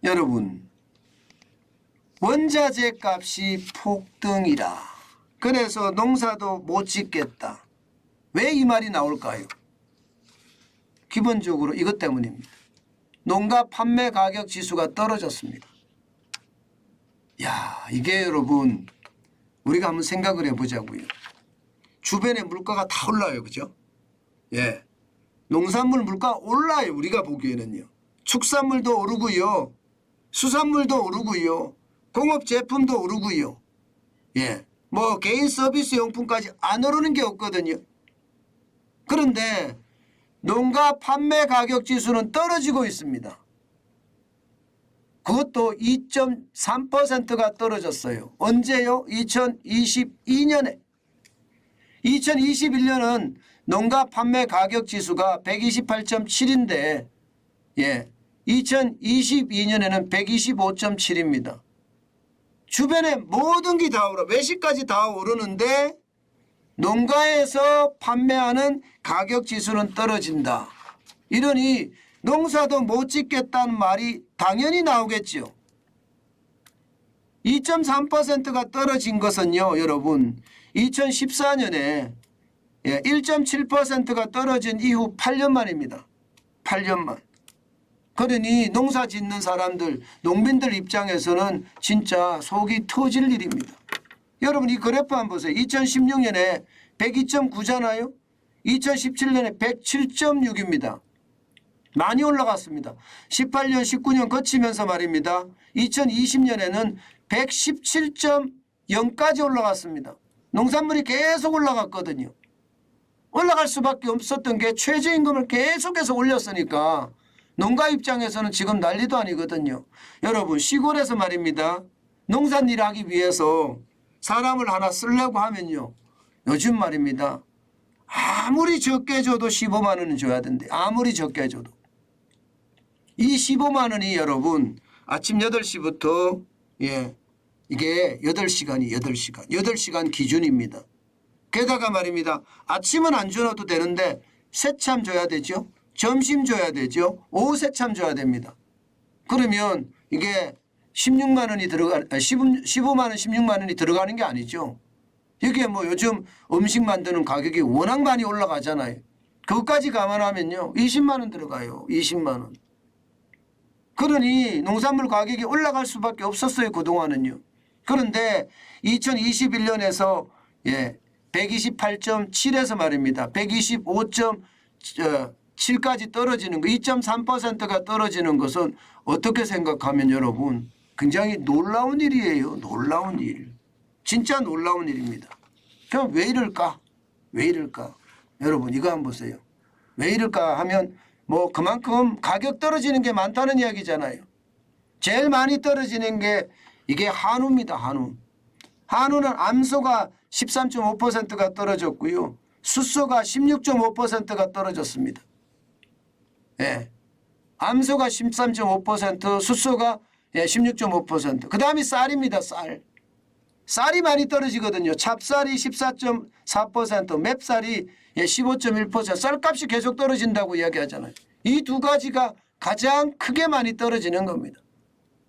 여러분, 원자재 값이 폭등이라. 그래서 농사도 못 짓겠다. 왜 이 말이 나올까요? 기본적으로 이것 때문입니다. 농가 판매 가격 지수가 떨어졌습니다. 야, 이게 여러분 우리가 한번 생각을 해보자고요. 주변에 물가가 다 올라요. 그죠? 예. 농산물 물가 올라요. 우리가 보기에는요. 축산물도 오르고요. 수산물도 오르고요. 공업 제품도 오르고요. 예. 뭐 개인 서비스 용품까지 안 오르는 게 없거든요. 그런데 농가 판매 가격 지수는 떨어지고 있습니다. 그것도 2.3%가 떨어졌어요. 언제요? 2022년에. 2021년은 농가 판매 가격 지수가 128.7인데 예, 2022년에는 125.7입니다. 주변에 모든 게 다 오르, 외식까지 다 오르는데 농가에서 판매하는 가격 지수는 떨어진다. 이러니 농사도 못 짓겠다는 말이 당연히 나오겠죠. 2.3%가 떨어진 것은요, 여러분, 2014년에 1.7%가 떨어진 이후 8년 만입니다. 8년만. 그러니 농사 짓는 사람들, 농민들 입장에서는 진짜 속이 터질 일입니다. 여러분 이 그래프 한번 보세요. 2016년에 102.9잖아요. 2017년에 107.6입니다. 많이 올라갔습니다. 18년, 19년 거치면서 말입니다. 2020년에는 117.0까지 올라갔습니다. 농산물이 계속 올라갔거든요. 올라갈 수밖에 없었던 게 최저임금을 계속해서 올렸으니까 농가 입장에서는 지금 난리도 아니거든요. 여러분 시골에서 말입니다. 농산일 하기 위해서 사람을 하나 쓰려고 하면요. 요즘 말입니다. 아무리 적게 줘도 15만 원은 줘야 된대. 아무리 적게 줘도. 이 15만 원이 여러분 아침 8시부터 예, 이게 8시간이 8시간. 8시간 기준입니다. 게다가 말입니다. 아침은 안 줘도 되는데 새참 줘야 되죠. 점심 줘야 되죠. 오후 새참 줘야 됩니다. 그러면 이게 16만 원이 15만 원, 16만 원이 들어가는 게 아니죠. 이게 뭐 요즘 음식 만드는 가격이 워낙 많이 올라가잖아요. 그것까지 감안하면요. 20만 원 들어가요. 20만 원. 그러니 농산물 가격이 올라갈 수밖에 없었어요. 그동안은요. 그런데 2021년에서 예, 128.7에서 말입니다. 125.7까지 떨어지는 거 2.3%가 떨어지는 것은 어떻게 생각하면 여러분 굉장히 놀라운 일이에요. 놀라운 일. 진짜 놀라운 일입니다. 그럼 왜 이럴까? 왜 이럴까? 여러분 이거 한번 보세요. 왜 이럴까 하면 뭐 그만큼 가격 떨어지는 게 많다는 이야기잖아요. 제일 많이 떨어지는 게 이게 한우입니다. 한우. 한우는 암소가 13.5%가 떨어졌고요. 숫소가 16.5%가 떨어졌습니다. 예. 암소가 13.5%, 숫소가 16.5%. 그 다음이 쌀입니다. 쌀. 쌀이 많이 떨어지거든요. 찹쌀이 14.4%, 맵쌀이 15.1%. 쌀값이 계속 떨어진다고 이야기하잖아요. 이 두 가지가 가장 크게 많이 떨어지는 겁니다.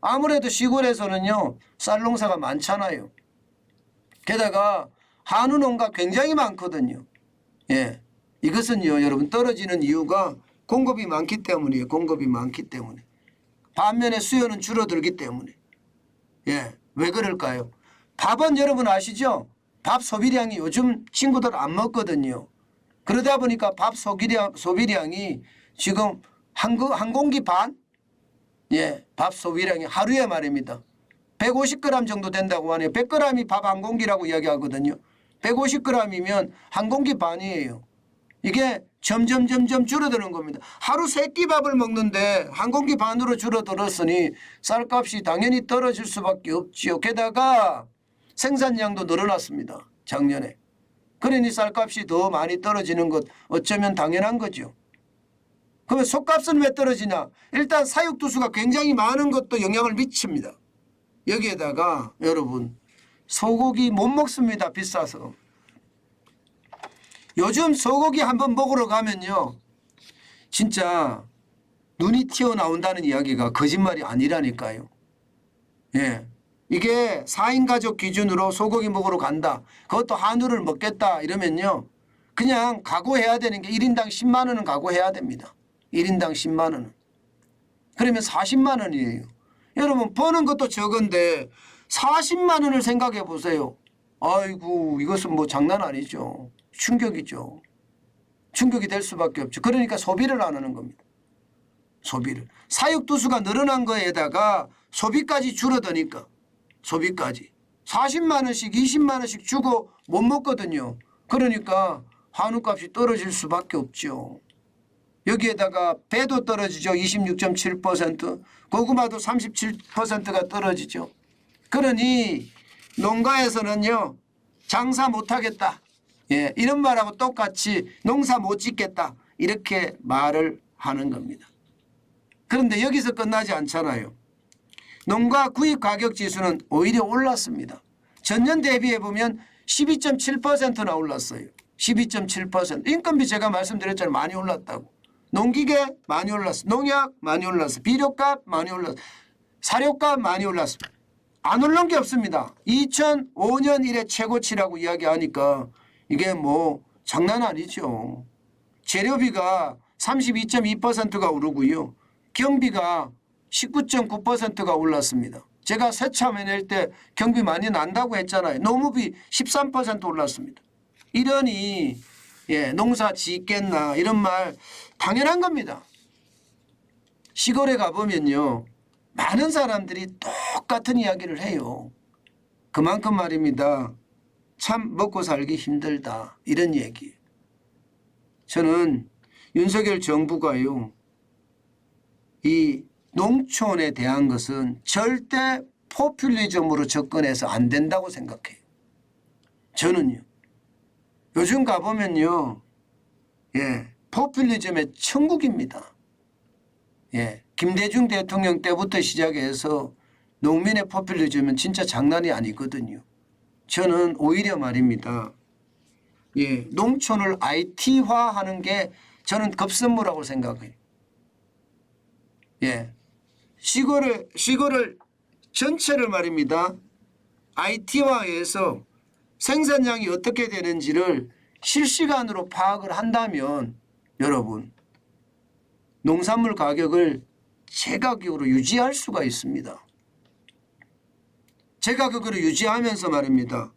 아무래도 시골에서는요. 쌀 농사가 많잖아요. 게다가 한우 농가 굉장히 많거든요. 예. 이것은요. 여러분 떨어지는 이유가 공급이 많기 때문이에요. 공급이 많기 때문에. 반면에 수요는 줄어들기 때문에. 예. 왜 그럴까요? 밥은 여러분 아시죠? 밥 소비량이 요즘 친구들 안 먹거든요. 그러다 보니까 밥 소비량이 지금 한 공기 반? 예, 밥 소비량이 하루에 말입니다. 150g 정도 된다고 하네요. 100g이 밥 한 공기라고 이야기하거든요. 150g이면 한 공기 반이에요. 이게 점점 줄어드는 겁니다. 하루 3끼 밥을 먹는데 한 공기 반으로 줄어들었으니 쌀값이 당연히 떨어질 수밖에 없지요. 게다가 생산량도 늘어났습니다. 작년에. 그러니 쌀값이 더 많이 떨어지는 것 어쩌면 당연한 거죠. 그러면 속값은 왜 떨어지냐? 일단 사육두수가 굉장히 많은 것도 영향을 미칩니다. 여기에다가 여러분 소고기 못 먹습니다. 비싸서. 요즘 소고기 한번 먹으러 가면요. 진짜 눈이 튀어나온다는 이야기가 거짓말이 아니라니까요. 예. 이게 4인 가족 기준으로 소고기 먹으러 간다. 그것도 한우를 먹겠다 이러면요. 그냥 각오해야 되는 게 1인당 10만 원은 각오해야 됩니다. 1인당 10만 원은. 그러면 40만 원이에요. 여러분 버는 것도 적은데 40만 원을 생각해 보세요. 아이고 이것은 뭐 장난 아니죠. 충격이죠. 충격이 될 수밖에 없죠. 그러니까 소비를 안 하는 겁니다. 소비를. 사육두수가 늘어난 거에다가 소비까지 줄어드니까 소비까지 40만 원씩 20만 원씩 주고 못 먹거든요. 그러니까 한우값이 떨어질 수밖에 없죠. 여기에다가 배도 떨어지죠. 26.7%, 고구마도 37%가 떨어지죠. 그러니 농가에서는요. 장사 못하겠다. 예, 이런 말하고 똑같이 농사 못 짓겠다. 이렇게 말을 하는 겁니다. 그런데 여기서 끝나지 않잖아요. 농가 구입 가격 지수는 오히려 올랐습니다. 전년 대비해 보면 12.7%나 올랐어요. 12.7%. 인건비 제가 말씀드렸잖아요. 많이 올랐다고. 농기계 많이 올랐어. 농약 많이 올랐어. 비료값 많이 올랐어. 사료값 많이 올랐어. 안 오른 게 없습니다. 2005년 이래 최고치라고 이야기하니까 이게 뭐 장난 아니죠. 재료비가 32.2%가 오르고요. 경비가 19.9%가 올랐습니다. 제가 새참에 낼 때 경비 많이 난다고 했잖아요. 노무비 13% 올랐습니다. 이러니 예, 농사 짓겠나 이런 말 당연한 겁니다. 시골에 가보면요. 많은 사람들이 똑같은 이야기를 해요. 그만큼 말입니다. 참 먹고 살기 힘들다 이런 얘기. 저는 윤석열 정부가요. 이 농촌에 대한 것은 절대 포퓰리즘으로 접근해서 안 된다고 생각해요. 저는요. 요즘 가보면요. 예, 포퓰리즘의 천국입니다. 예, 김대중 대통령 때부터 시작해서 농민의 포퓰리즘은 진짜 장난이 아니거든요. 저는 오히려 말입니다. 예, 농촌을 IT화하는 게 저는 급선무라고 생각해요. 예, 시골을 전체를 말입니다. IT화해서 생산량이 어떻게 되는지를 실시간으로 파악을 한다면 여러분 농산물 가격을 제 가격으로 유지할 수가 있습니다. 제 가격으로 유지하면서 말입니다.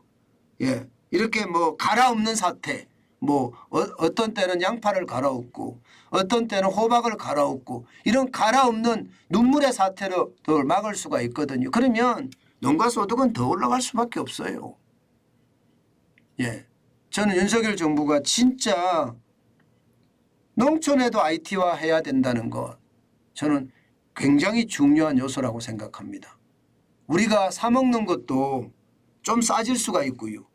예, 이렇게 뭐 갈아엎는 사태, 뭐 어떤 때는 양파를 갈아엎고 어떤 때는 호박을 갈아엎고 이런 갈아엎는 눈물의 사태를 막을 수가 있거든요. 그러면 농가 소득은 더 올라갈 수밖에 없어요. 예, 저는 윤석열 정부가 진짜 농촌에도 IT화 해야 된다는 것 저는 굉장히 중요한 요소라고 생각합니다. 우리가 사 먹는 것도 좀 싸질 수가 있고요.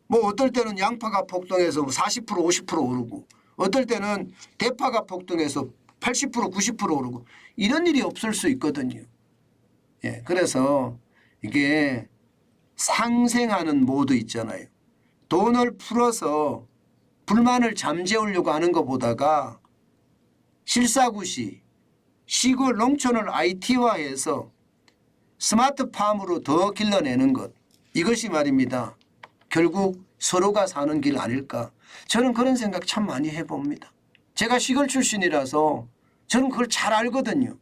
뭐 어떨 때는 양파가 폭등해서 40% 50% 오르고 어떨 때는 대파가 폭등해서 80% 90% 오르고 이런 일이 없을 수 있거든요. 예, 그래서 이게 상생하는 모드 있잖아요. 돈을 풀어서 불만을 잠재우려고 하는 것보다가 실사구시 시골 농촌을 IT화해서 스마트팜으로 더 길러내는 것 이것이 말입니다. 결국 서로가 사는 길 아닐까. 저는 그런 생각 참 많이 해봅니다. 제가 시골 출신이라서 저는 그걸 잘 알거든요.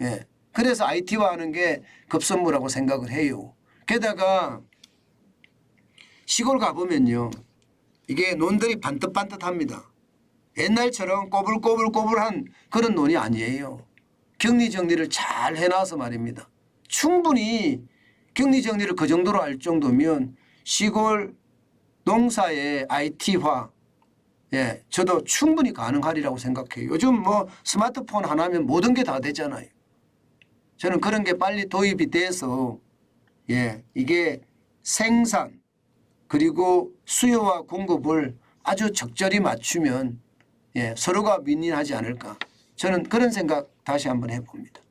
예. 그래서 IT화하는 게 급선무라고 생각을 해요. 게다가 시골 가보면요. 이게 논들이 반듯반듯합니다. 옛날처럼 꼬불꼬불꼬불한 그런 논이 아니에요. 격리정리를 잘 해놔서 말입니다. 충분히 격리정리를 그 정도로 할 정도면 시골 농사의 IT화 예, 저도 충분히 가능하리라고 생각해요. 요즘 뭐 스마트폰 하나면 모든 게 다 되잖아요. 저는 그런 게 빨리 도입이 돼서 예, 이게 생산 그리고 수요와 공급을 아주 적절히 맞추면 예, 서로가 윈윈하지 않을까. 저는 그런 생각 다시 한번 해봅니다.